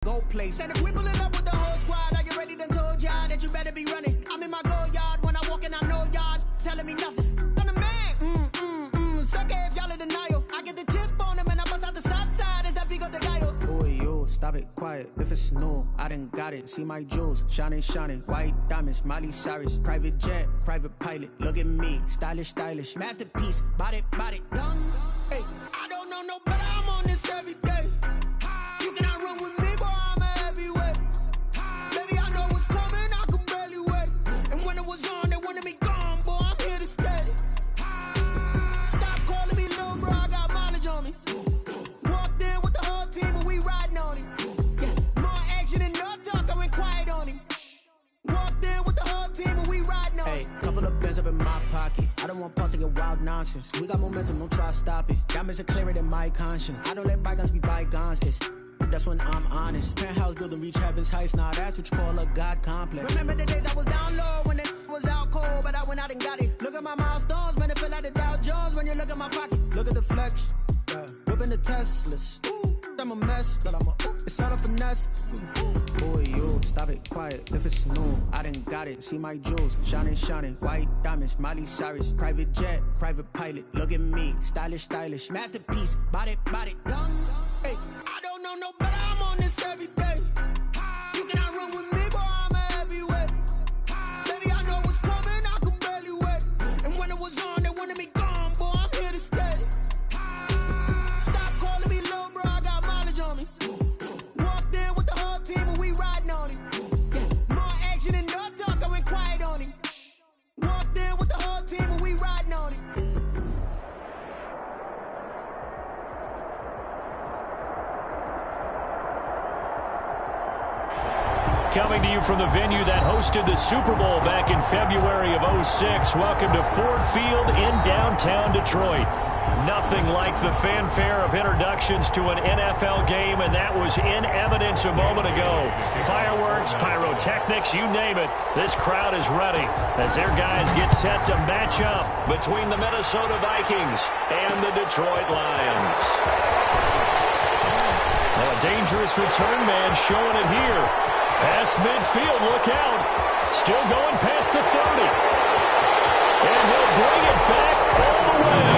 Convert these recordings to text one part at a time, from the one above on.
Go place. And if we pull it up with the whole squad, are you ready to told y'all that you better be running? I'm in my go yard when I walk in, I know y'all telling me nothing. I'm the man. Suck it if y'all in denial. I get the chip on them and I bust out the south side. Is that big of the guy? Boy, yo, stop it, quiet. If it's new, I done got it. See my jewels, shining, white diamonds, Miley Cyrus, private jet, private pilot. Look at me, stylish, masterpiece, body, young. Hey, I don't know no better. I'm on this every day. You cannot run with me, boy. I'm a heavyweight. Baby, I know what's coming. I could barely wait. And when it was on, they wanted me gone, boy. I'm here to stay. Stop calling me little bro. I got mileage on me. Walked in with the whole team, and we riding on him. Yeah, more action and no talk. I went quiet on him. Walked in with the whole team, and we riding on him. Hey, couple of bins up in my pocket. I don't want pulse to get wild nonsense. We got momentum, don't try to stop it. Diamonds are clearer than my conscience. I don't let bygones be bygones. That's when I'm honest. Penthouse building, reach heaven's heights. Nah, that's what you call a God complex. Remember the days I was down low when it was out cold, but I went out and got it. Look at my milestones, man, it feel like the Dow Jones when you look at my pocket. Look at the flex, yeah. Whipping the Teslas. I'm a mess, but it's all a finesse. Boy, yo, stop it, quiet. If it's new, I done got it. See my jewels, shining, white diamonds, Miley Cyrus, private jet, private pilot. Look at me, stylish, masterpiece, body, young. Hey, I don't know no better. I'm on this every day. You cannot run with me, boy. I'm a heavyweight. Baby, I know what's coming. I could barely wait. And when it was on, they wanted me gone, boy. I'm here to stay. Stop calling me little bro. I got mileage on me. Walked in with the whole team, and we riding on him. Yeah, more action and no talk. I went quiet on him. Walked in with the whole team, and we riding on him. Coming to you from the venue that hosted the Super Bowl back in February of '06. Welcome to Ford Field in downtown Detroit. Nothing like the fanfare of introductions to an NFL game, and that was in evidence a moment ago. Fireworks, pyrotechnics, you name it. This crowd is ready as their guys get set to match up between the Minnesota Vikings and the Detroit Lions. Oh, a dangerous return man showing it here. Past midfield, look out. Still going past the 30. And he'll bring it back all the way.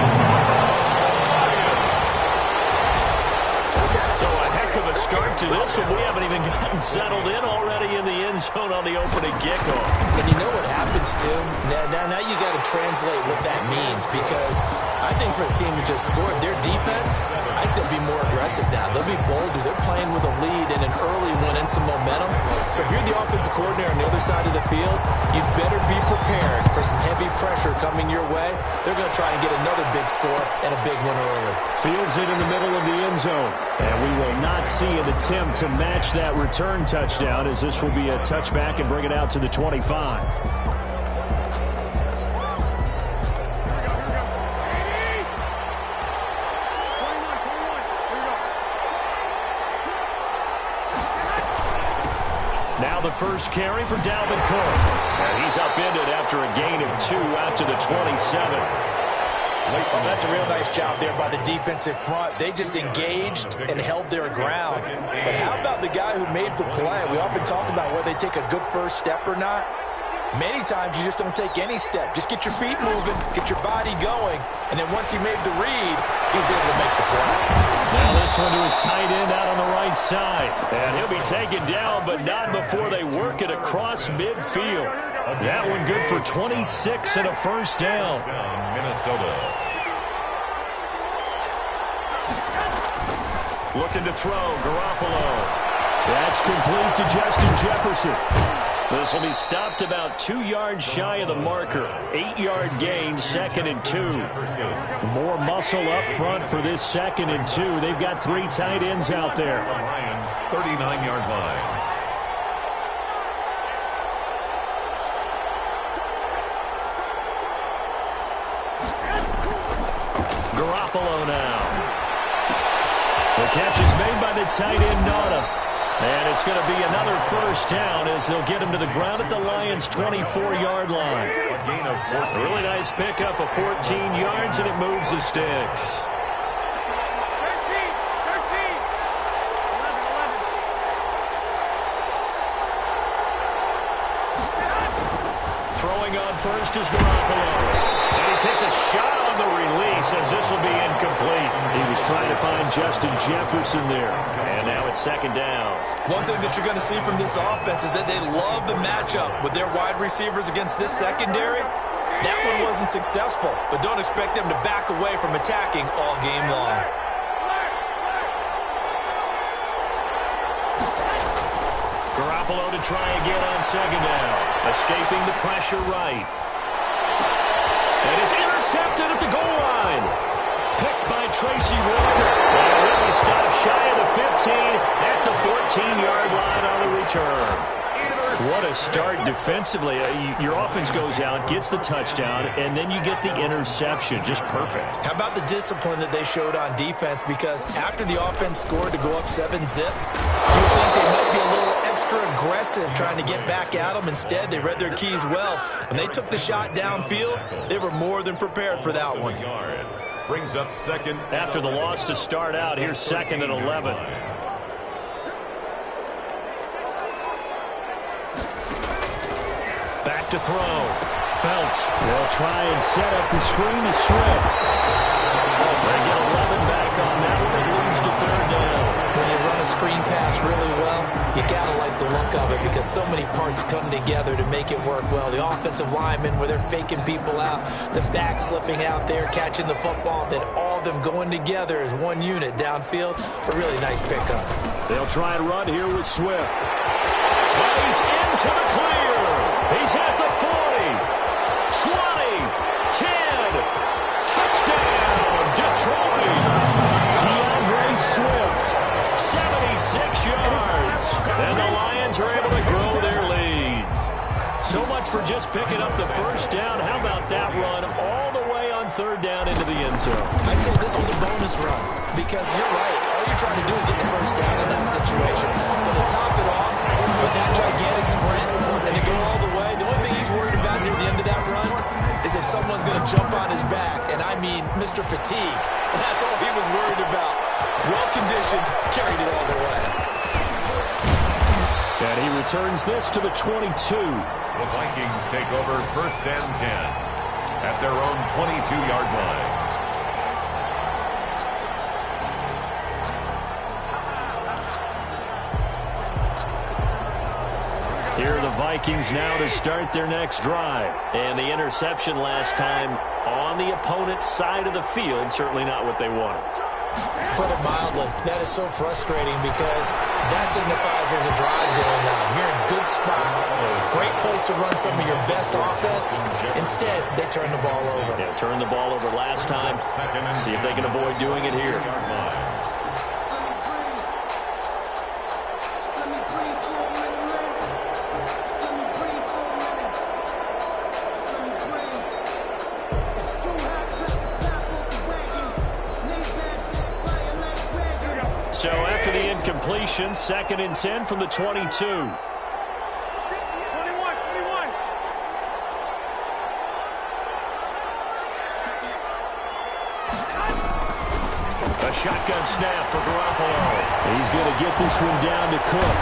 So a heck of a start to this one. We haven't even gotten settled in already in the end zone on the opening kickoff. And you know what happens, too? Now you got to translate what that means, because I think for the team who just scored, their defense, I think they'll be more aggressive now. They'll be bolder. They're playing with a lead and an early one and some momentum. So if you're the offensive coordinator on the other side of the field, you'd better be prepared for some heavy pressure coming your way. They're going to try and get another big score and a big one early. Fields it in the middle of the end zone. And we will not see an attempt to match that return touchdown, as this will be a touchback and bring it out to the 25. Now the first carry for Dalvin Cook. And he's upended after a gain of 2 out to the 27. Well, that's a real nice job there by the defensive front. They just engaged and held their ground. But how about the guy who made the play? We often talk about whether they take a good first step or not. Many times you just don't take any step. Just get your feet moving, get your body going, and then once he made the read, he was able to make the play. Now this one to his tight end out on the right side. And he'll be taken down, but not before they work it across midfield. That one good for 26 and a first down. Minnesota. Looking to throw, Garoppolo. That's complete to Justin Jefferson. This will be stopped about 2 yards shy of the marker. 8-yard gain, 2nd and 2. More muscle up front for this 2nd and 2. They've got 3 tight ends out there. Lions, 39-yard line. Garoppolo now. The catch is made by the tight end, Nauta. And it's going to be another first down as they'll get him to the ground at the Lions' 24-yard line. A gain of 14. Really nice pickup of 14 yards, and it moves the sticks. Throwing on first is Garoppolo. And he takes a shot on the release as this will be incomplete. He was trying to find Justin Jefferson there. And now it's second down. One thing that you're going to see from this offense is that they love the matchup with their wide receivers against this secondary. That one wasn't successful, but don't expect them to back away from attacking all game long. Garoppolo to try again on second down. Escaping the pressure right. And it's intercepted at the goal line. Picked by Tracy Walker. And it really stopped shy of the 15 at the 14-yard line on the return. What a start defensively. Your offense goes out, gets the touchdown, and then you get the interception. Just perfect. How about the discipline that they showed on defense? Because after the offense scored to go up 7-zip, you would think they might be a little extra aggressive trying to get back at them. Instead, they read their keys well. When they took the shot downfield, they were more than prepared for that one. Brings up second. After the loss to start out, here's second and 11. Back to throw. Felts. They'll try and set up the screen to Swift. They get 11 back on that one. It leads to third down. When you run a screen pass really well, you got to like the look of it because so many parts come together to make it work well. The offensive linemen, where they're faking people out, the back slipping out there, catching the football, then all of them going together as one unit downfield. A really nice pickup. They'll try and run here with Swift. Plays into the clear. He's at the 40, 20, 10. Touchdown, Detroit. DeAndre Swift. 76 yards. And the Lions are able to grow their lead. So much for just picking up the first down. How about that run all the way on third down into the end zone? I'd say this was a bonus run because you're right. All you're trying to do is get the first down in that situation. But to top it off with that gigantic sprint and to go all the way, the only thing he's worried about near the end of that run is if someone's going to jump on his back, and I mean Mr. Fatigue. And that's all he was worried about. Well-conditioned, carried it all the way. And he returns this to the 22. The Vikings take over first and 10 at their own 22-yard line. Here are the Vikings now to start their next drive. And the interception last time on the opponent's side of the field, certainly not what they wanted. Put it mildly, that is so frustrating because that signifies there's a drive going on. You're in a good spot. Great place to run some of your best offense. Instead, they turn the ball over. Yeah, turned the ball over last time. See if they can avoid doing it here. So after the incompletion, second and 10 from the 22. A shotgun snap for Garoppolo. He's going to get this one down to Cook.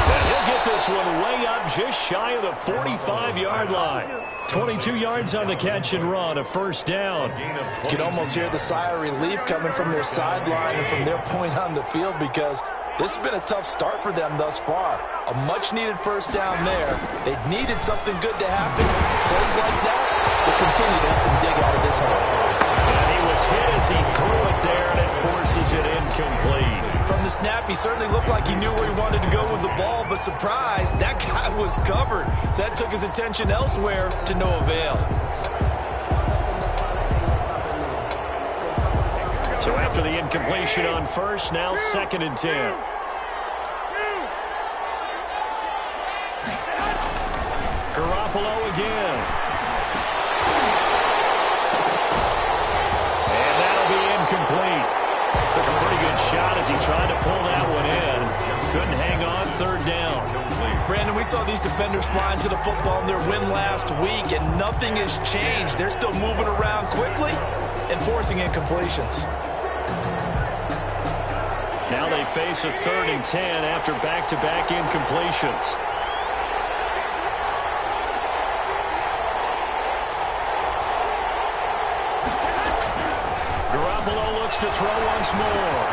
And he'll get this one way up just shy of the 45-yard line. 22 yards on the catch and run, a first down. You can almost hear the sigh of relief coming from their sideline and from their point on the field because this has been a tough start for them thus far. A much-needed first down there. They needed something good to happen. Plays like that will continue to help them dig out of this hole. And he was hit as he threw it there, and it forces it incomplete. From the snap, he certainly looked like he knew where he wanted to go with the ball, but surprise, that guy was covered. So that took his attention elsewhere to no avail. So after the incompletion on first, now second and 10. Garoppolo again. And that'll be incomplete. Took a pretty good shot as he tried to pull that one in. Couldn't hang on, third down. Brandon, we saw these defenders flying to the football in their win last week, and nothing has changed. They're still moving around quickly and forcing incompletions. Now they face a third and 10 after back-to-back incompletions. looks to throw once more.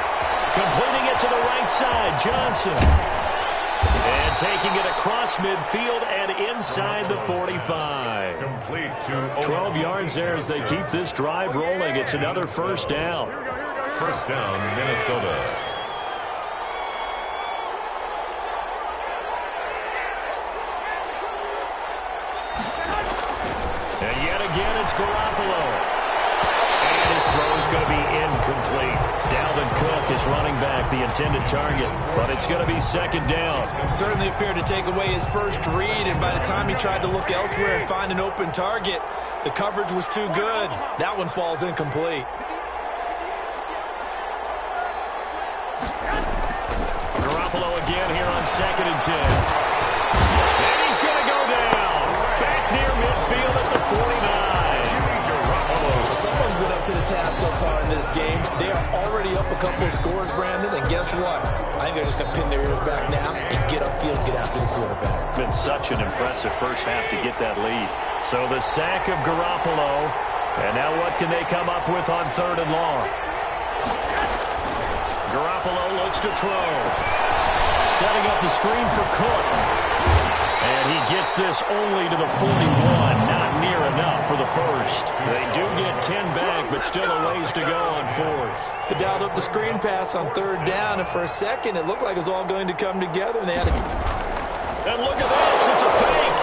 Completing it to the right side, Johnson. And taking it across midfield and inside the 45. Complete to 12 yards there as they keep this drive rolling. It's another first down. First down, Minnesota. And yet again, it's Garoppolo. And his throw is going to be incomplete. Dalvin Cook is running back the intended target, but it's going to be second down. Certainly appeared to take away his first read, and by the time he tried to look elsewhere and find an open target, the coverage was too good. That one falls incomplete. Garoppolo again here on 2nd and 10. And he's going to go down. Back near midfield at the 49. Someone's been up to the task so far in this game. They are already up a couple of scores, Brandon, and guess what? I think they're just going to pin their ears back now and get upfield and get after the quarterback. Been such an impressive first half to get that lead. So the sack of Garoppolo. And now what can they come up with on 3rd and long? Garoppolo looks to throw. Setting up the screen for Cook. And he gets this only to the 41. Not near enough for the first. They do get 10 back, but still a ways to go on 4th. They dialed up the screen pass on 3rd down, and for a second it looked like it was all going to come together. And they had And look at this. It's a fake.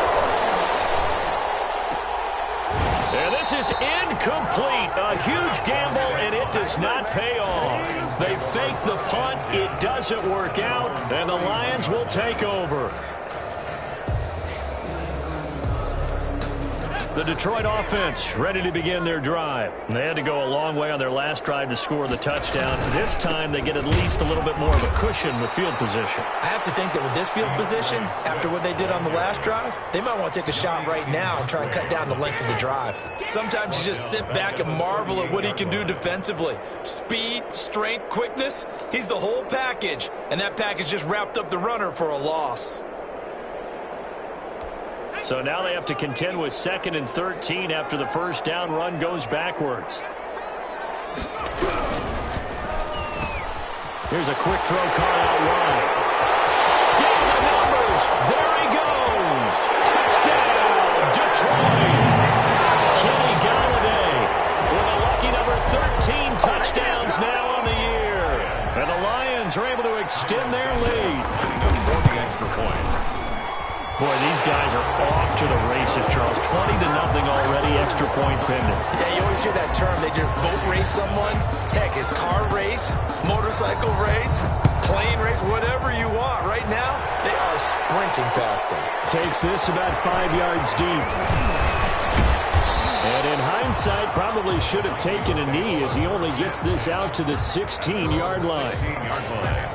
And this is incomplete. A huge gamble, and it does not pay off. They fake the punt. It doesn't work out, and the Lions will take over. The Detroit offense ready to begin their drive. They had to go a long way on their last drive to score the touchdown. This time they get at least a little bit more of a cushion with field position. I have to think that with this field position, after what they did on the last drive, they might want to take a shot right now and try and cut down the length of the drive. Sometimes you just sit back and marvel at what he can do defensively. Speed, strength, quickness, he's the whole package. And that package just wrapped up the runner for a loss. So now they have to contend with 2nd and 13 after the first down run goes backwards. Here's a quick throw caught out wide. Down the numbers. There he goes. Touchdown, Detroit. Kenny Golladay with a lucky number 13 touchdowns now on the year. And the Lions are able to extend their lead. For the extra point. Boy, these guys are off to the races, Charles. 20-0 already, extra point pending. Yeah, you always hear that term. They just boat race someone. Heck, it's car race, motorcycle race, plane race, whatever you want. Right now, they are sprinting past them. Takes this about 5 yards deep. And in hindsight, probably should have taken a knee as he only gets this out to the 16-yard line. 16-yard line.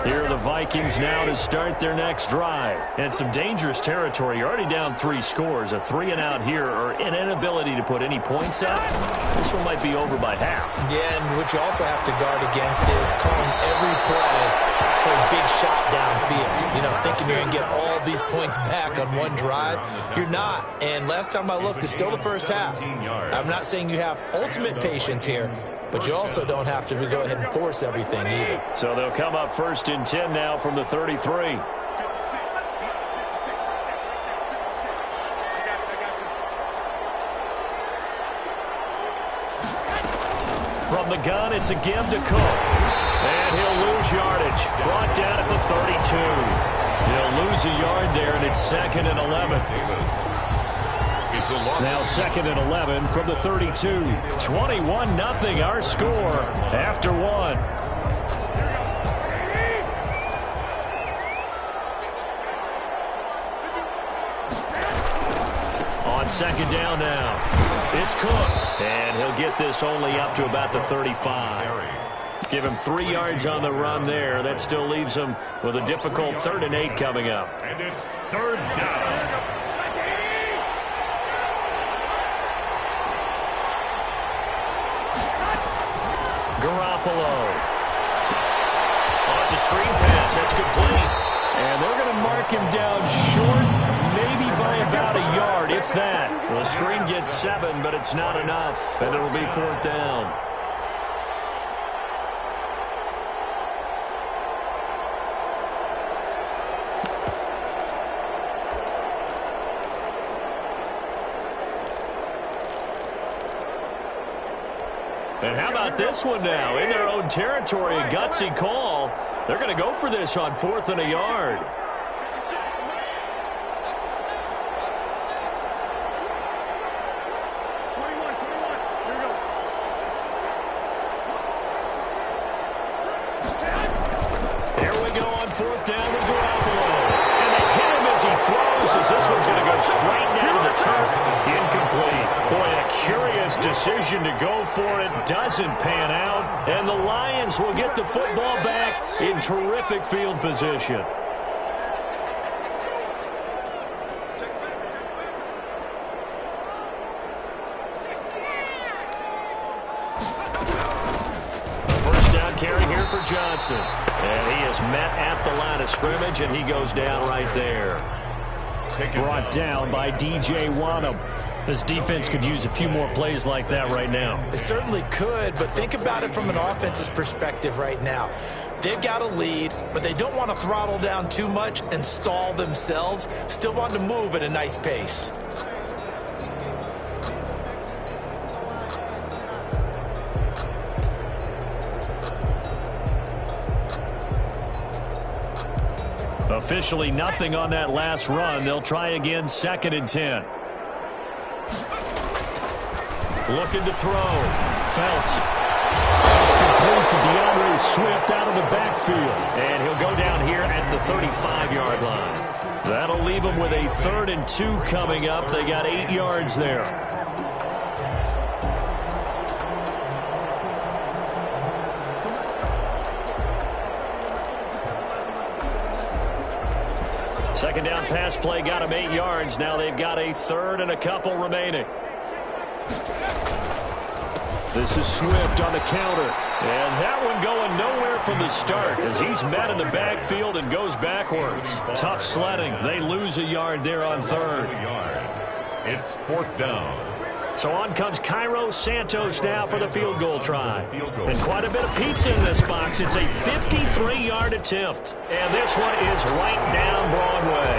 Here are the Vikings now to start their next drive. And some dangerous territory. You're already down 3 scores. A 3-and-out here or an inability to put any points up. This one might be over by half. Yeah, and what you also have to guard against is calling every play for a big shot downfield. You know, thinking you're going to get all these points back on one drive. You're not. And last time I looked, it's still the first half. I'm not saying you have ultimate patience here, but you also don't have to go ahead and force everything either. So they'll come up 1st and 10 now from the 33. From the gun, it's again to Cook. And he'll lose yardage. Brought down at the 32. He'll lose a yard there, and it's 2nd and 11. Now 2nd and 11 from the 32. 21-0 our score after 1. On 2nd down now. It's Cook. And he'll get this only up to about the 35. Give him 3 yards on the run there. That still leaves him with a difficult 3rd and 8 coming up. And it's 3rd down. Garoppolo. Oh, it's a screen pass. That's complete. And they're going to mark him down short, maybe by about a yard, if that. Well, the screen gets 7, but it's not enough, and it'll be 4th down. And how about this one now? In their own territory, a gutsy call. They're going to go for this on 4th and a yard. Here we go on 4th down with Garoppolo. And they hit him as he throws, as this one's going to go straight down to the turf. Incomplete. Boy, a curious decision to go for it. Doesn't pan out. And the Lions will get the football back in terrific field position. First down carry here for Johnson. And he is met at the line of scrimmage, and he goes down right there. Brought down by DJ Wanham. This defense could use a few more plays like that right now. It certainly could, but think about it from an offense's perspective right now. They've got a lead, but they don't want to throttle down too much and stall themselves. Still want to move at a nice pace. Officially nothing on that last run. They'll try again, 2nd and 10. Looking to throw. Felts. It's complete to DeAndre Swift out of the backfield. And he'll go down here at the 35-yard line. That'll leave him with a 3rd and 2 coming up. They got 8 yards there. Second down pass play got him 8 yards. Now they've got a 3rd and a couple remaining. This is Swift on the counter. And that one going nowhere from the start as he's met in the backfield and goes backwards. Tough sledding. They lose a yard there on 3rd. It's 4th down. So on comes Cairo Santos now for the field goal try. And quite a bit of pizza in this box. It's a 53-yard attempt. And this one is right down Broadway.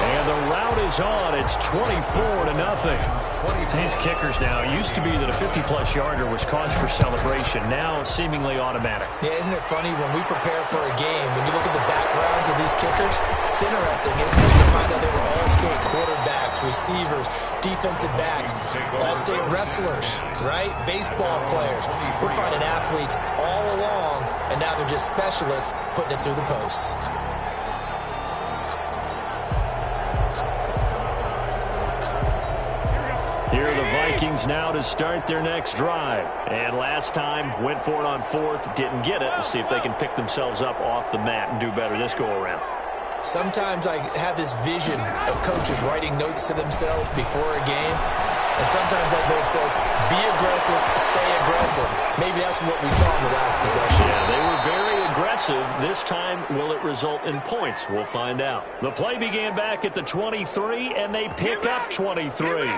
And the route is on. It's 24-0. These kickers now, it used to be that a 50-plus yarder was cause for celebration. Now seemingly automatic. Yeah, isn't it funny when we prepare for a game, when you look at the backgrounds of these kickers, it's interesting, isn't it, to find out they were all-state quarterbacks, receivers, defensive backs, all-state wrestlers, right? Baseball players. We're finding athletes all along, and now they're just specialists putting it through the posts. Here are the Vikings now to start their next drive. And last time, went for it on 4th, didn't get it. We'll see if they can pick themselves up off the mat and do better this go-around. Sometimes I have this vision of coaches writing notes to themselves before a game. And sometimes that note says, be aggressive, stay aggressive. Maybe that's what we saw in the last possession. Yeah, they were very aggressive. This time, will it result in points? We'll find out. The play began back at the 23, and they pick up 23.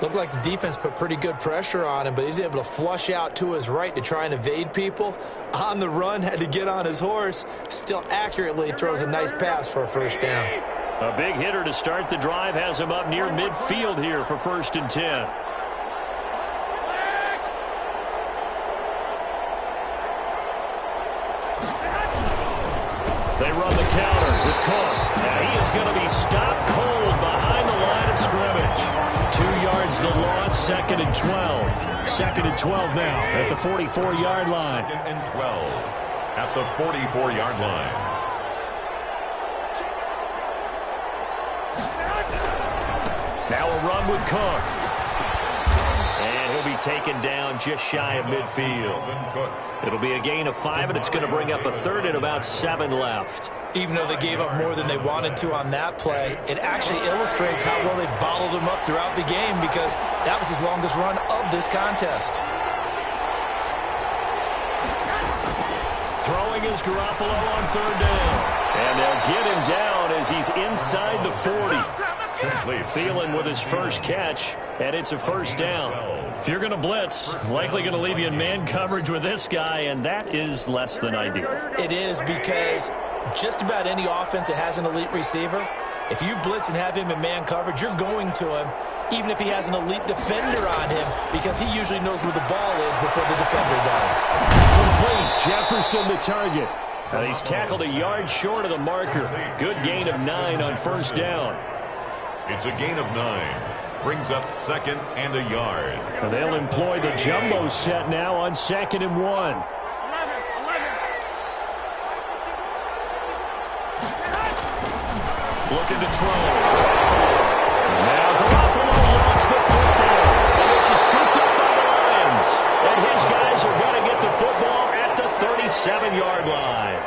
Looked like the defense put pretty good pressure on him, but he's able to flush out to his right to try and evade people. On the run, had to get on his horse. Still accurately throws a nice pass for a 1st down. A big hitter to start the drive has him up near midfield here for 1st and 10. They run the counter with Cook. And he is going to be stopped cold behind the line of scrimmage. 2 yards the loss, 2nd and 12. 2nd and 12 now at the 44-yard line. 2nd and 12 at the 44-yard line. Now a run with Cook. And he'll be taken down just shy of midfield. It'll be a gain of 5, and it's going to bring up a 3rd and about 7 left. Even though they gave up more than they wanted to on that play, it actually illustrates how well they bottled them up throughout the game because that was his longest run of this contest. Throwing is Garoppolo on 3rd down. And they'll get him down as he's inside the 40. Thielen with his first catch, and it's a first down. If you're going to blitz, likely going to leave you in man coverage with this guy, and that is less than ideal. It is, because just about any offense that has an elite receiver, if you blitz and have him in man coverage, you're going to him, even if he has an elite defender on him, because he usually knows where the ball is before the defender does. Complete. Jefferson the target. And he's tackled a yard short of the marker. Good gain of 9 on first down. It's a gain of 9. Brings up 2nd and a yard. And they'll employ the jumbo set now on 2nd and 1. Looking to throw. Now Garoppolo lost the football. And this is scooped up by the Lions. And his guys are going to get the football at the 37-yard line.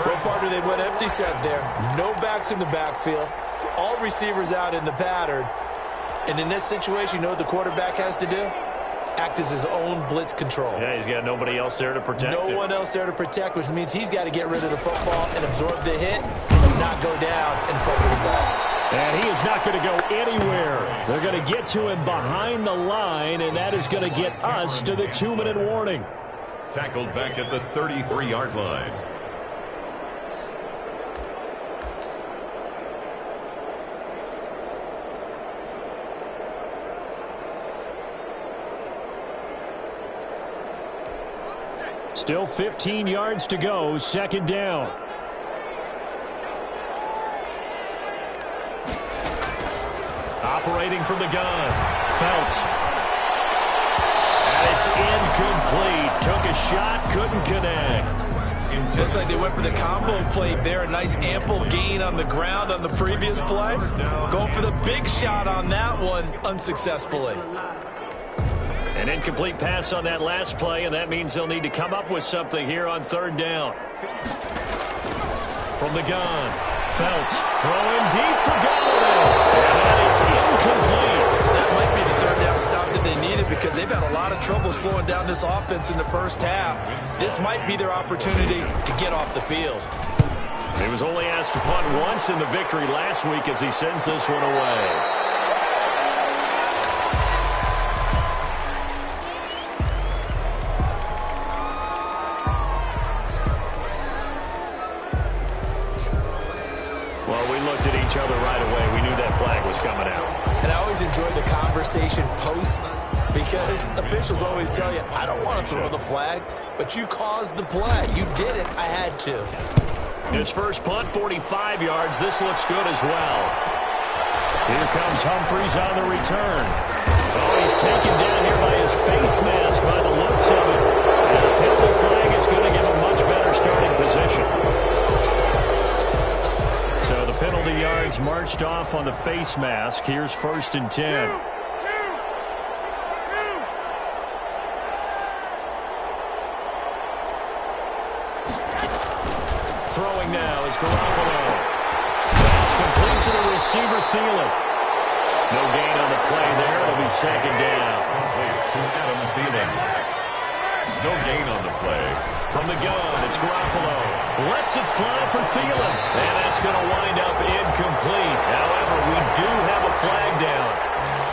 What partner they went empty set there. No backs in the backfield. All receivers out in the pattern. And in this situation, you know what the quarterback has to do? Act as his own blitz control. Yeah, he's got nobody else there to protect him. No one else there to protect, which means he's got to get rid of the football and absorb the hit and not go down and fumble the ball. And he is not going to go anywhere. They're going to get to him behind the line, and that is going to get us to the 2-minute warning. Tackled back at the 33-yard line. Still 15 yards to go, 2nd down. Operating from the gun, Felts. And it's incomplete. Took a shot, couldn't connect. Looks like they went for the combo play there. A nice ample gain on the ground on the previous play. Going for the big shot on that one unsuccessfully. An incomplete pass on that last play, and that means they'll need to come up with something here on 3rd down. From the gun, Felts throwing deep for Golladay. And that is incomplete. That might be the 3rd down stop that they needed, because they've had a lot of trouble slowing down this offense in the first half. This might be their opportunity to get off the field. He was only asked to punt once in the victory last week as he sends this one away. Each other right away. We knew that flag was coming out. And I always enjoy the conversation post, because officials always tell you, I don't want to throw the flag, but you caused the play. You did it. I had to. His first punt, 45 yards. This looks good as well. Here comes Humphries on the return. Oh, he's taken down here by his face mask by the looks of it. And a penalty flag is going to give a much better starting position. So the penalty yards marched off on the face mask. Here's 1st and 10. Throwing now is Garoppolo. That's complete to the receiver, Thielen. No gain on the play there. It'll be 2nd down. To Adam Thielen. No gain on the play. From the gun, it's Garoppolo. Lets it fly for Thielen. And that's going to wind up incomplete. However, we do have a flag down.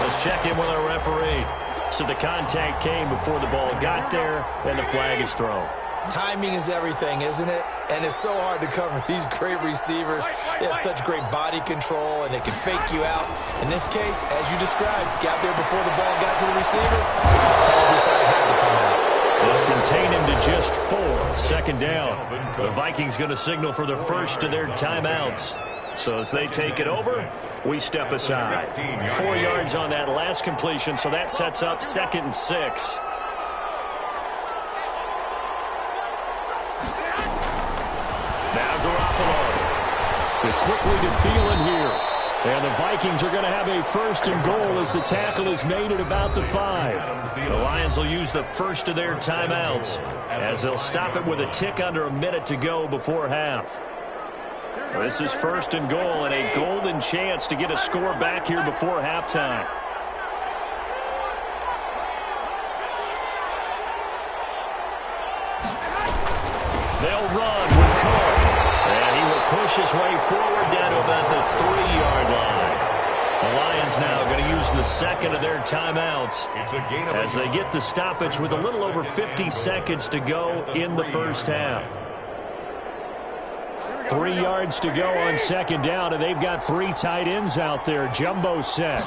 Let's check in with our referee. So the contact came before the ball got there, and the flag is thrown. Timing is everything, isn't it? And it's so hard to cover these great receivers. They have such great body control, and they can fake you out. In this case, as you described, got there before the ball got to the receiver. Penalty flag had to come out. They'll contain him to just 4. 2nd down. The Vikings going to signal for the first of their timeouts. So as they take it over, we step aside. 4 yards on that last completion, so that sets up 2nd and 6. Now Garoppolo. Quickly to Thielen here. And the Vikings are going to have a 1st and goal as the tackle is made at about the 5. The Lions will use the first of their timeouts as they'll stop it with a tick under a minute to go before half. This is 1st and goal and a golden chance to get a score back here before halftime. They'll run with Cook. And he will push push his way forward down to about the 3-yard line. The Lions now going to use the second of their timeouts as they get the stoppage with a little over 50 seconds to go in the first half. 3 yards to go on second down, and they've got 3 tight ends out there. Jumbo set.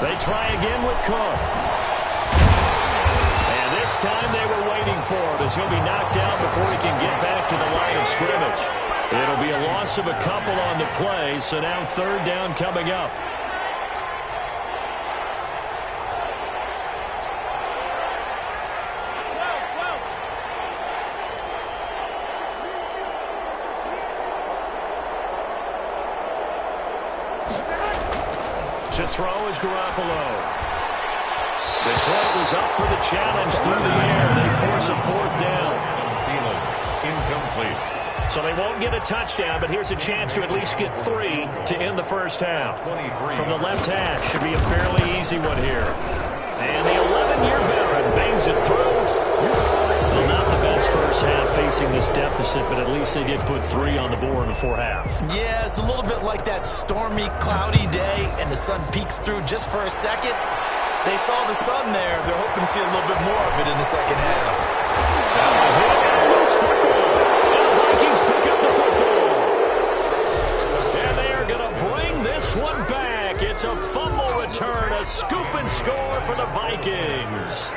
They try again with Cook. And this time they were waiting for him as he'll be knocked down before he can get back to the line of scrimmage. It'll be a loss of a couple on the play, so now third down coming up. To throw is Garoppolo. Detroit was up for the challenge through the air. They force a fourth down. Incomplete. So they won't get a touchdown, but here's a chance to at least get 3 to end the first half. From the left hash, should be a fairly easy one here. And the 11-year veteran bangs it through. Well, not the best first half facing this deficit, but at least they did put 3 on the board in the fourth half. Yeah, it's a little bit like that stormy, cloudy day, and the sun peeks through just for a second. They saw the sun there. They're hoping to see a little bit more of it in the second half. Loose football. Vikings pick up the football. And they are going to bring this one back. It's a fumble return, a scoop and score for the Vikings.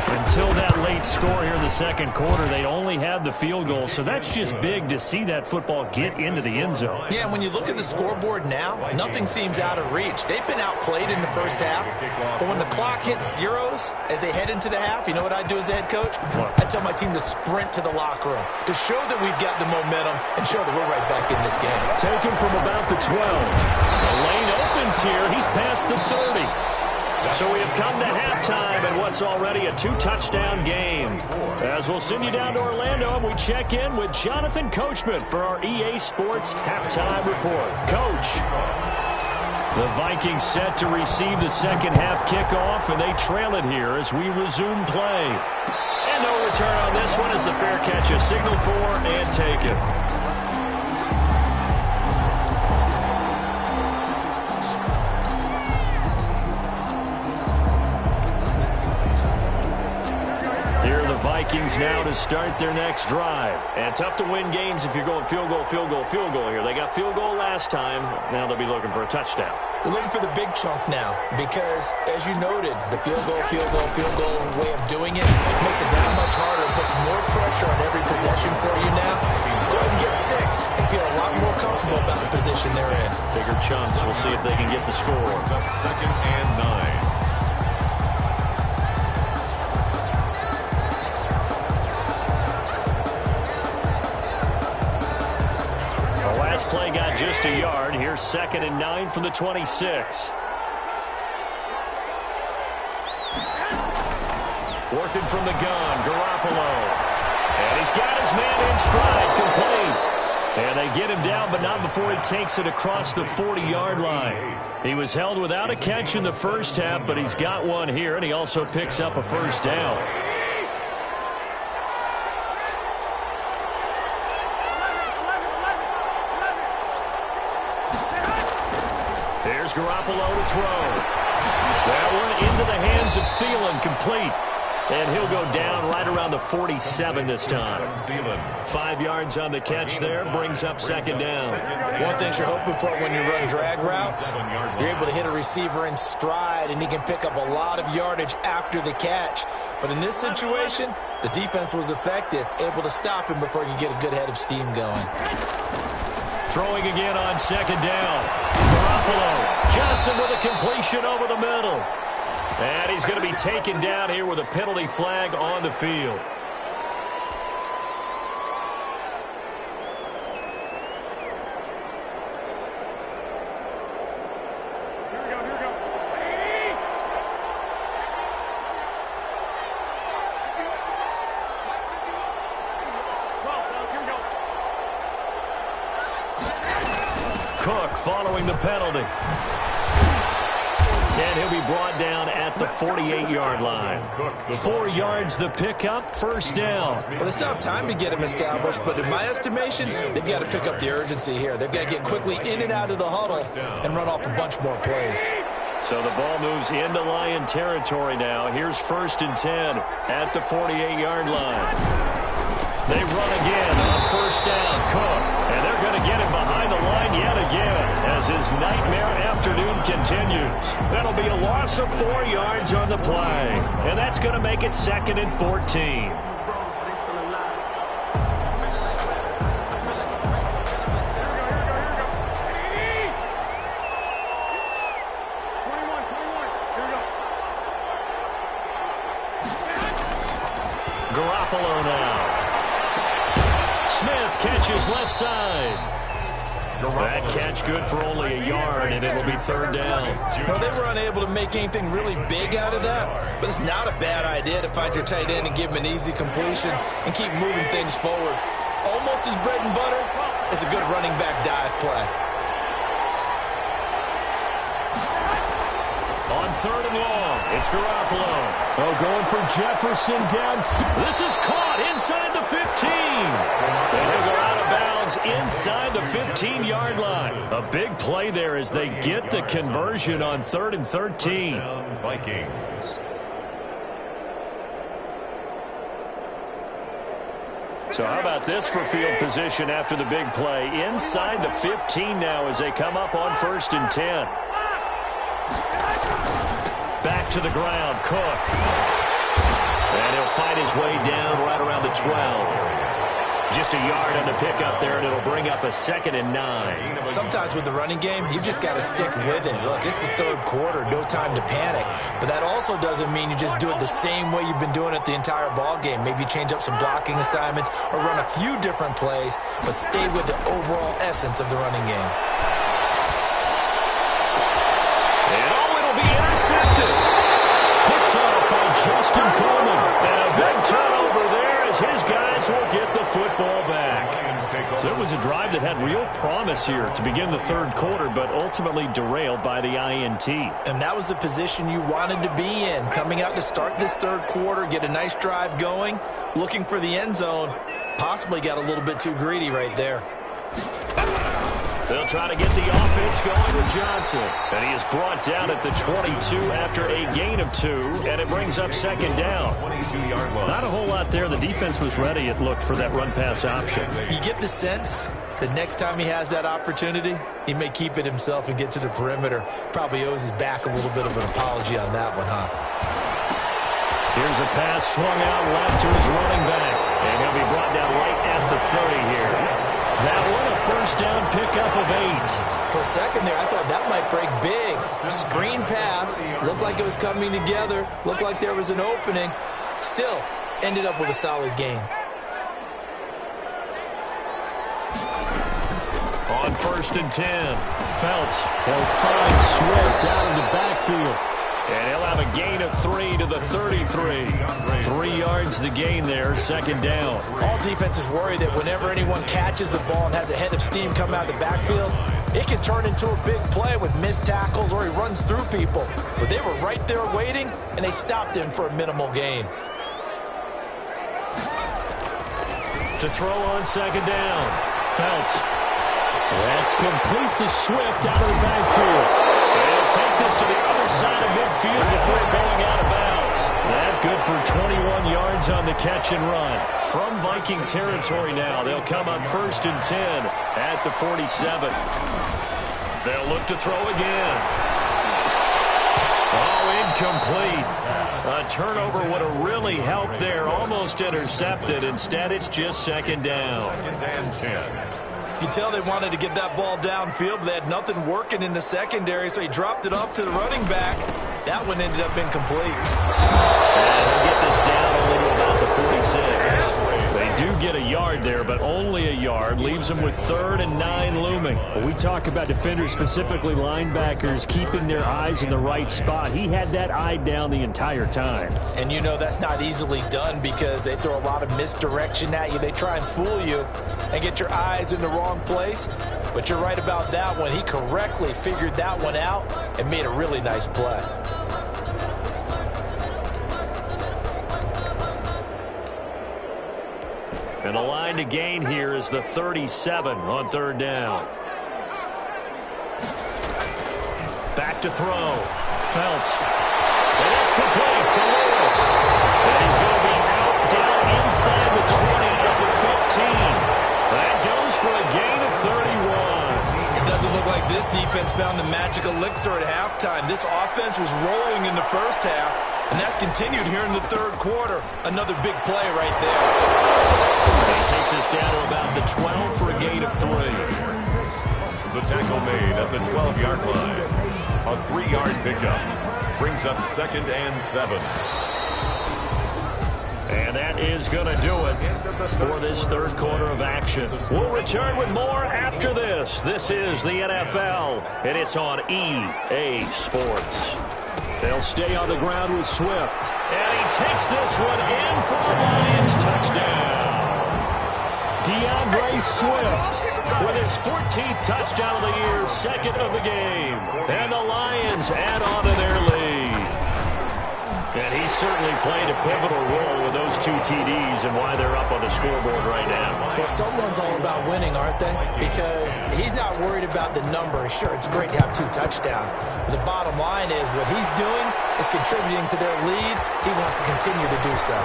Until that late score here in the second quarter, they only had the field goal, so that's just big to see that football get into the end zone. Yeah, when you look at the scoreboard now, nothing seems out of reach. They've been outplayed in the first half, but when the clock hits zeros as they head into the half, you know what I do as the head coach? What? I tell my team to sprint to the locker room to show that we've got the momentum and show that we're right back in this game. Taken from about the 12. The lane opens here. He's past the 30. So we have come to halftime in what's already a 2-touchdown game. As we'll send you down to Orlando, and we check in with Jonathan Coachman for our EA Sports Halftime Report. Coach, the Vikings set to receive the second half kickoff, and they trail it here as we resume play. And no return on this one as the fair catch is signaled for and taken. Vikings now to start their next drive. And tough to win games if you're going field goal, field goal, field goal here. They got field goal last time. Now they'll be looking for a touchdown. They're looking for the big chunk now because, as you noted, the field goal way of doing it makes it that much harder. It puts more pressure on every possession for you now. Go ahead and get 6 and feel a lot more comfortable about the position they're in. Bigger chunks. We'll see if they can get the score. Second and 9. Play got just a yard. Here's second and 9 from the 26. Working from the gun, Garoppolo. And he's got his man in stride, complete. And they get him down, but not before he takes it across the 40-yard line. He was held without a catch in the first half, but he's got one here, and he also picks up a first down. There's Garoppolo to throw. That one into the hands of Thielen, complete. And he'll go down right around the 47 this time. 5 yards on the catch there, brings up second down. One thing you're hoping for when you run drag routes, you're able to hit a receiver in stride, and he can pick up a lot of yardage after the catch. But in this situation, the defense was effective, able to stop him before he could get a good head of steam going. Throwing again on second down. Garoppolo. Johnson with a completion over the middle. And he's going to be taken down here with a penalty flag on the field. Cook following the penalty. And he'll be brought down at the 48-yard line. 4 yards the pickup, first down. Well, they still have time to get him established, but in my estimation, they've got to pick up the urgency here. They've got to get quickly in and out of the huddle and run off a bunch more plays. So the ball moves into Lion territory now. Here's 1st and 10 at the 48-yard line. They run again on 1st down. Cook, and they're going to get him behind the line yet again as his nightmare afternoon continues. That'll be a loss of 4 yards on the play, and that's going to make it 2nd and 14. Garoppolo now. Smith catches left side. That catch good for only a yard, and it'll be 3rd down. Well, they were unable to make anything really big out of that, but it's not a bad idea to find your tight end and give him an easy completion and keep moving things forward. Almost as bread and butter as a good running back dive play. On 3rd and long, it's Garoppolo. Oh, going for Jefferson down. This is caught inside the 15. And he'll go out of bounds inside the 15-yard line. A big play there as they get the conversion on 3rd and 13. Vikings. So how about this for field position after the big play? Inside the 15 now as they come up on 1st and 10. Back to the ground, Cook. And he'll fight his way down right around the 12. Just a yard on the pickup there, and it'll bring up a 2nd and 9. Sometimes with the running game, you've just got to stick with it. Look, it's the 3rd quarter, no time to panic. But that also doesn't mean you just do it the same way you've been doing it the entire ball game. Maybe change up some blocking assignments or run a few different plays, but stay with the overall essence of the running game. Intercepted. Picked off by Justin Coleman. And a big turnover there as his guys will get the football back. So it was a drive that had real promise here to begin the 3rd quarter, but ultimately derailed by the INT. And that was the position you wanted to be in. Coming out to start this 3rd quarter, get a nice drive going, looking for the end zone. Possibly got a little bit too greedy right there. They'll try to get the offense going with Johnson. And he is brought down at the 22 after a gain of 2, and it brings up 2nd down. 22-yard line. Not a whole lot there. The defense was ready, it looked, for that run-pass option. You get the sense that next time he has that opportunity, he may keep it himself and get to the perimeter. Probably owes his back a little bit of an apology on that one, huh? Here's a pass swung out left to his running back. And he'll be brought down right at the 30 here. That one, a 1st down pickup of 8. For a second there, I thought that might break big. Screen pass. Looked like it was coming together. Looked like there was an opening. Still, ended up with a solid gain. On 1st and 10, Phelps. He'll find Swift out in the backfield. And he'll have a gain of 3 to the 33. 3 yards the gain there, 2nd down. All defenses worry that whenever anyone catches the ball and has a head of steam come out of the backfield, it can turn into a big play with missed tackles or he runs through people. But they were right there waiting, and they stopped him for a minimal gain. To throw on 2nd down, Phelps. That's complete to Swift out of the backfield. They'll take this to the other side of midfield before going out of bounds. That good for 21 yards on the catch and run. From Viking territory now, they'll come up 1st and 10 at the 47. They'll look to throw again. Oh, incomplete. A turnover would have really helped there. Almost intercepted. Instead, it's just 2nd down. 2nd and 10. You can tell they wanted to get that ball downfield, but they had nothing working in the secondary, so he dropped it off to the running back. That one ended up incomplete. And he'll get this down only to about the 46. They do get a yard there, but only a yard. Leaves them with 3rd and 9 looming. When we talk about defenders, specifically linebackers, keeping their eyes in the right spot, he had that eye down the entire time. And you know that's not easily done because they throw a lot of misdirection at you. They try and fool you and get your eyes in the wrong place. But you're right about that one. He correctly figured that one out and made a really nice play. And the line to gain here is the 37 on third down. Back to throw. Felts. And it's complete to Lewis. And he's going to be out down inside the 20 of the 15. That goes for a gain of 31. It doesn't look like this defense found the magic elixir at halftime. This offense was rolling in the first half, and that's continued here in the third quarter. Another big play right there. And he takes us down to about the 12 for a gain of 3. The tackle made at the 12-yard line. A 3-yard pickup brings up 2nd and 7. And that is going to do it for this third quarter of action. We'll return with more after this. This is the NFL, and it's on EA Sports. They'll stay on the ground with Swift. And he takes this one in for the Lions touchdown. DeAndre Swift with his 14th touchdown of the year, 2nd of the game. And the Lions add on to their lead. And he certainly played a pivotal role with those 2 TDs and why they're up on the scoreboard right now. Well, someone's all about winning, aren't they? Because he's not worried about the number. Sure, it's great to have 2 touchdowns. But the bottom line is what he's doing is contributing to their lead. He wants to continue to do so.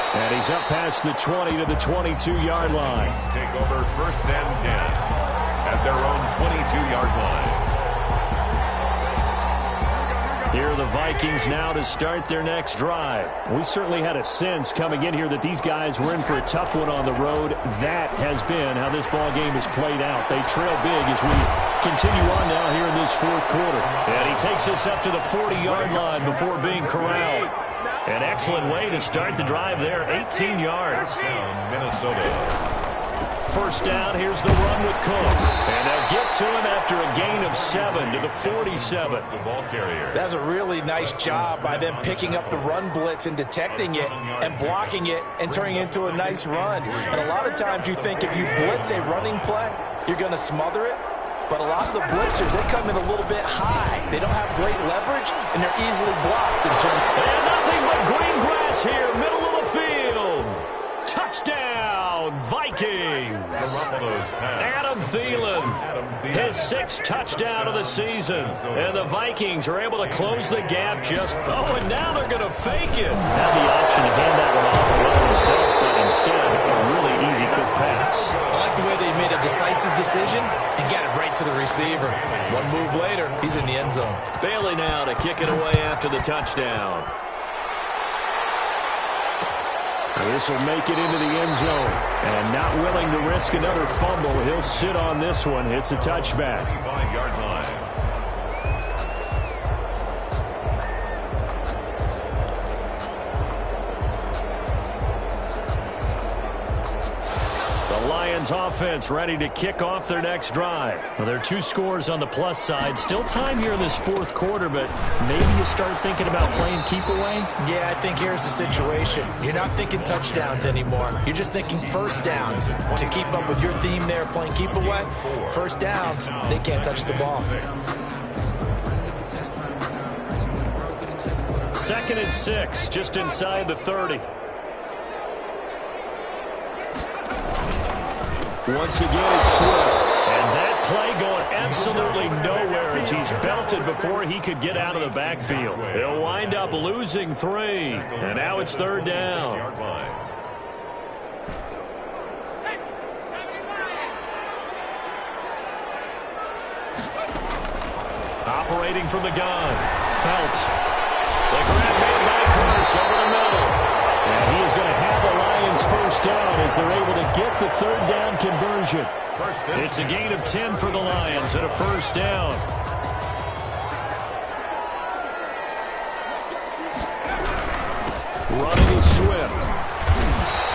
And he's up past the 20 to the 22-yard line. Take over 1st and 10 at their own 22-yard line. Here are the Vikings now to start their next drive. We certainly had a sense coming in here that these guys were in for a tough one on the road. That has been how this ball game has played out. They trail big as we continue on now here in this fourth quarter. And he takes us up to the 40-yard line before being corralled. An excellent way to start the drive there, 18 yards. Minnesota. First down, here's the run with Cook. And they'll get to him after a gain of 7 to the 47. The ball carrier. That's a really nice job by them picking up the run blitz and detecting it and blocking it and turning it into a nice run. And a lot of times you think if you blitz a running play, you're going to smother it. But a lot of the blitzers, they come in a little bit high. They don't have great leverage, and they're easily blocked in terms. And nothing but green grass here, middle of the field. Touchdown, Vikings. Adam Thielen, his 6th touchdown of the season. And the Vikings are able to close the gap just, and now they're going to fake it. Had the option to hand that one off well himself, but instead, a really easy quick pass. I like the way they made a decisive decision and got it right to the receiver. One move later, he's in the end zone. Bailey now to kick it away after the touchdown. This will make it into the end zone. And not willing to risk another fumble, he'll sit on this one. It's a touchback. 25-yard line. The Lions offense ready to kick off their next drive. Well, there are 2 scores on the plus side. Still time here in this fourth quarter, but maybe you start thinking about playing keep away? Yeah, I think here's the situation. You're not thinking touchdowns anymore. You're just thinking first downs. To keep up with your theme there, playing keep away, first downs, they can't touch the ball. 2nd and 6, just inside the 30. Once again, it's Swift. And that play going absolutely nowhere as he's belted before he could get out of the backfield. He'll wind up losing 3. And now it's 3rd down. Operating from the gun. Felts. The grab made by Curse over the middle. And he is going to have the Lions first down as they're able to get the 3rd down conversion. It's a gain of 10 for the Lions and a first down. Running is Swift.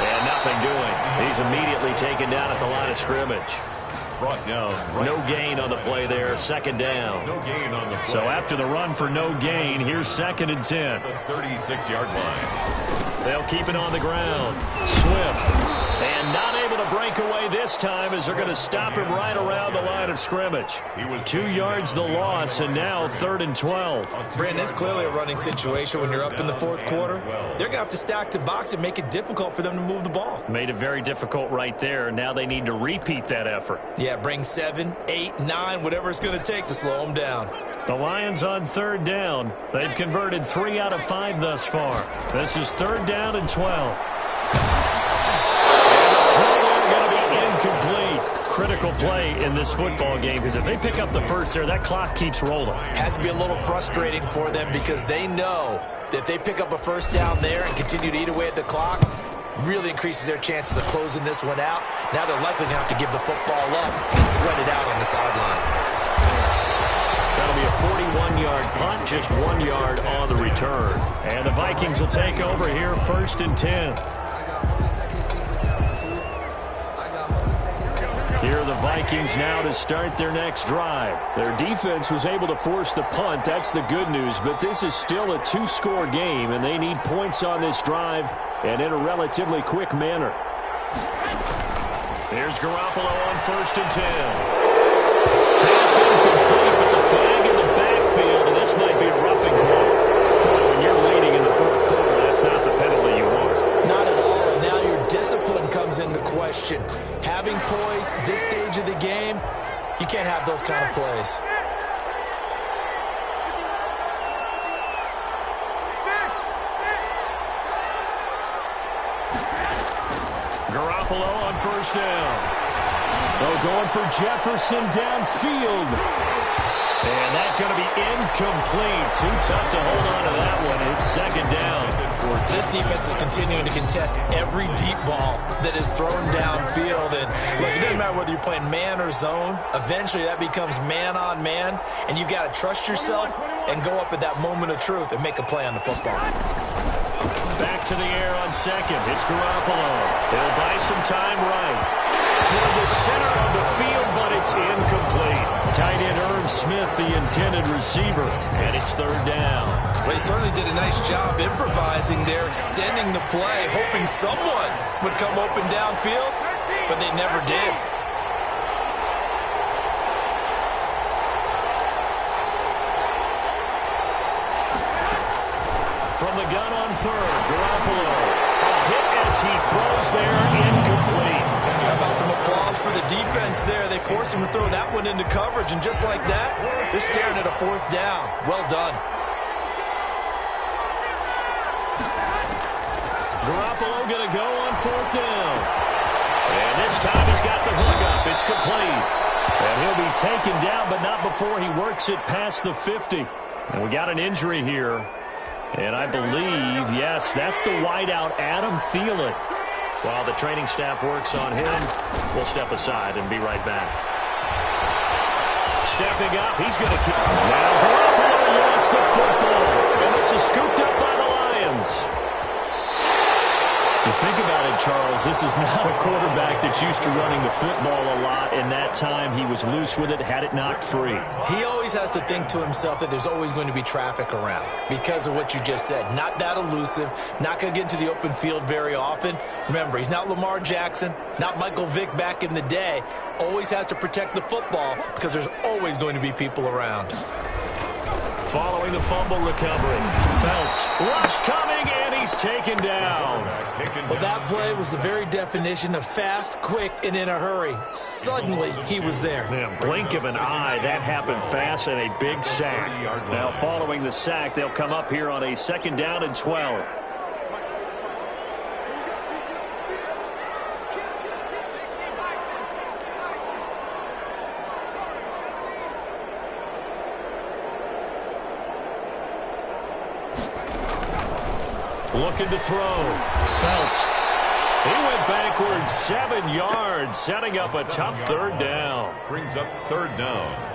And nothing doing. He's immediately taken down at the line of scrimmage. Brought down. No gain on the play there. 2nd down. No gain on the play. So after the run for no gain, here's 2nd and 10. The 36-yard line. They'll keep it on the ground. Swift. And not able to break away this time as they're going to stop him right around the line of scrimmage. 2 yards the loss, and now 3rd and 12. Brandon, it's clearly a running situation when you're up in the 4th quarter. They're going to have to stack the box and make it difficult for them to move the ball. Made it very difficult right there. Now they need to repeat that effort. Yeah, bring 7, 8, 9, whatever it's going to take to slow them down. The Lions on 3rd down. They've converted 3 out of 5 thus far. This is 3rd down and 12. Incomplete. Critical play in this football game because if they pick up the first there, that clock keeps rolling. Has to be a little frustrating for them because they know that if they pick up a first down there and continue to eat away at the clock, really increases their chances of closing this one out. Now they're likely going to have to give the football up and sweat it out on the sideline. That'll be a 41-yard punt, just 1 yard on the return. And the Vikings will take over here, 1st and 10. Here are the Vikings now to start their next drive. Their defense was able to force the punt. That's the good news. But this is still a 2-score game, and they need points on this drive and in a relatively quick manner. Here's Garoppolo on 1st and 10. Pass incomplete, but the flag in the backfield, and this might be a roughing call. When you're leading in the 4th quarter, that's not the penalty you want. Not at all, and now your discipline comes into question. Having poise this stage of the game, you can't have those kind of plays. Garoppolo on 1st down. They're going for Jefferson downfield. And that's going to be incomplete. Too tough to hold on to that one. It's 2nd down. This defense is continuing to contest every deep ball that is thrown downfield. And look, it doesn't matter whether you're playing man or zone. Eventually that becomes man on man. And you've got to trust yourself and go up at that moment of truth and make a play on the football. Back to the air on 2nd. It's Garoppolo. They'll buy some time right toward the center of the field, but it's incomplete. Tight end Irv Smith, the intended receiver, and it's 3rd down. Well, he certainly did a nice job improvising there, extending the play, hoping someone would come open downfield, but they never did. From the gun on 3rd, Garoppolo. A hit as he throws there, incomplete. How about some applause for the defense there? They forced him to throw that one into coverage, and just like that, they're staring at a 4th down. Well done. Garoppolo going to go on 4th down. And this time he's got the hook up. It's complete. And he'll be taken down, but not before he works it past the 50. And we got an injury here. And I believe, yes, that's the wideout, Adam Thielen. While the training staff works on him, we'll step aside and be right back. Stepping up, he's going to keep. Now Garoppolo lost the football. And this is scooped up by the Lions. You think about it, Charles, this is not a quarterback that's used to running the football a lot, and that time he was loose with it, had it knocked free. He always has to think to himself that there's always going to be traffic around because of what you just said. Not that elusive, not going to get into the open field very often. Remember, he's not Lamar Jackson, not Michael Vick back in the day. Always has to protect the football because there's always going to be people around. Following the fumble recovery, Felts, rush coming, and he's taken down. Well, that play was the very definition of fast, quick, and in a hurry. Suddenly, he was there. Man, blink of an eye, that happened fast, and a big sack. Now, following the sack, they'll come up here on a 2nd down and 12. Looking to throw. Felts. He went backwards 7 yards, setting up a tough 3rd down. Brings up 3rd down.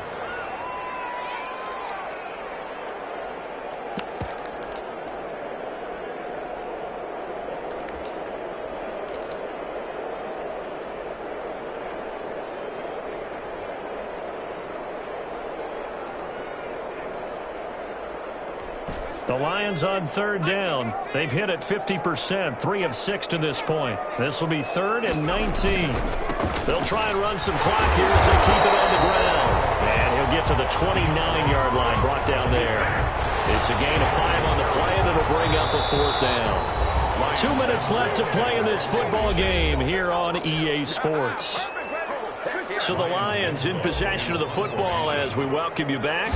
The Lions on third down. They've hit it 50%, 3 of 6 to this point. This will be 3rd and 19. They'll try and run some clock here as they keep it on the ground. And he'll get to the 29-yard line, brought down there. It's a gain of 5 on the play, and it'll bring up a 4th down. 2 minutes left to play in this football game here on EA Sports. So the Lions in possession of the football as we welcome you back.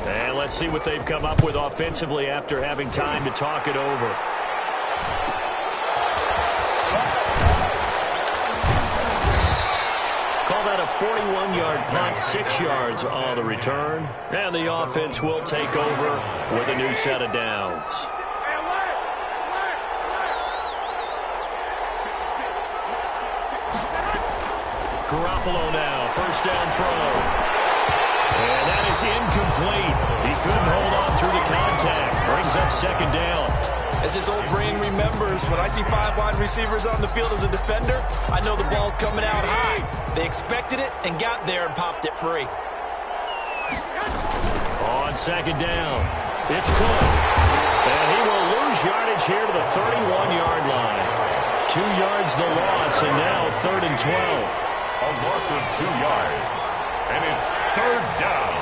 And let's see what they've come up with offensively after having time to talk it over. Call that a 41-yard punt, 6 yards on the return. And the offense will take over with a new set of downs. Garoppolo now, first down throw. And that is incomplete. He couldn't hold on through the contact. Brings up 2nd down. As his old brain remembers, when I see 5 wide receivers on the field as a defender, I know the ball's coming out high. They expected it and got there and popped it free. On 2nd down, it's Cook. And he will lose yardage here to the 31-yard line. 2 yards the loss, and now 3rd and 12. A loss of 2 yards, and it's 3rd down.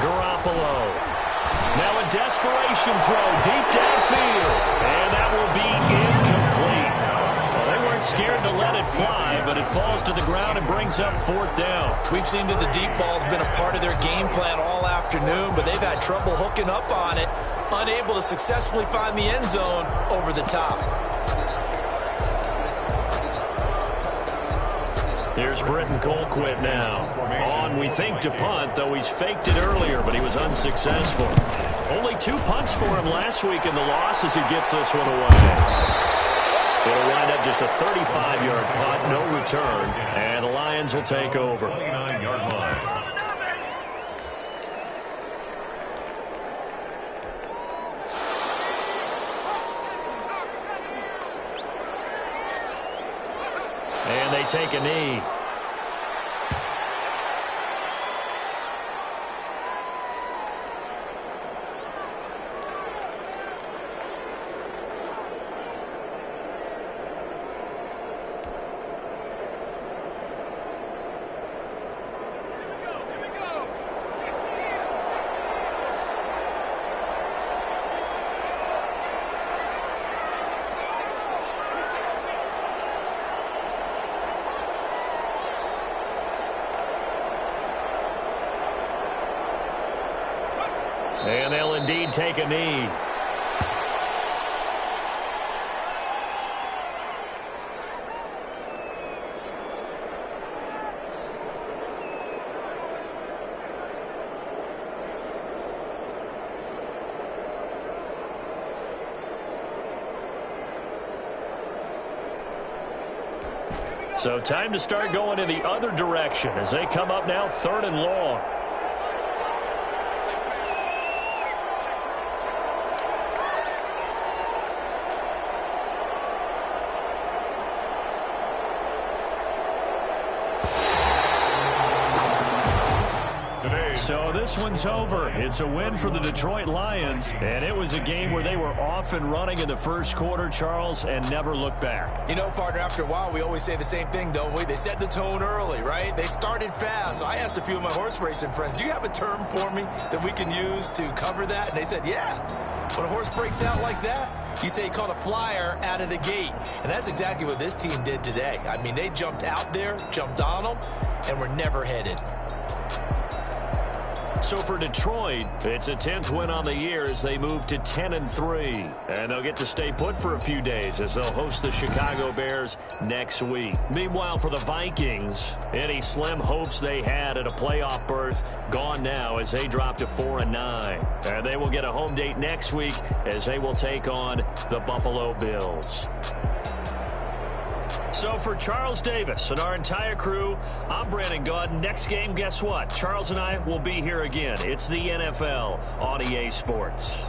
Garoppolo. Now a desperation throw deep downfield, and that will be incomplete. Well, they weren't scared to let it fly, but it falls to the ground and brings up 4th down. We've seen that the deep ball's been a part of their game plan all afternoon, but they've had trouble hooking up on it. Unable to successfully find the end zone over the top. Here's Britton Colquitt now. On, we think, to punt, though he's faked it earlier, but he was unsuccessful. Only 2 punts for him last week in the loss as he gets this one away. It'll wind up just a 35-yard punt, no return, and the Lions will take over. 29-yard line. And they take a knee. And they'll indeed take a knee. So time to start going in the other direction as they come up now 3rd and long. So this one's over. It's a win for the Detroit Lions, and it was a game where they were off and running in the first quarter, Charles, and never looked back. You know, partner, after a while, we always say the same thing, don't we? They set the tone early, right? They started fast. So I asked a few of my horse racing friends, do you have a term for me that we can use to cover that? And they said, yeah. When a horse breaks out like that, you say he caught a flyer out of the gate. And that's exactly what this team did today. I mean, they jumped out there, jumped on them, and were never headed. So for Detroit, it's a 10th win on the year as they move to 10-3. And they'll get to stay put for a few days as they'll host the Chicago Bears next week. Meanwhile, for the Vikings, any slim hopes they had at a playoff berth gone now as they drop to 4-9. And they will get a home date next week as they will take on the Buffalo Bills. So for Charles Davis and our entire crew, I'm Brandon Gaudin. Next game, guess what? Charles and I will be here again. It's the NFL on EA Sports.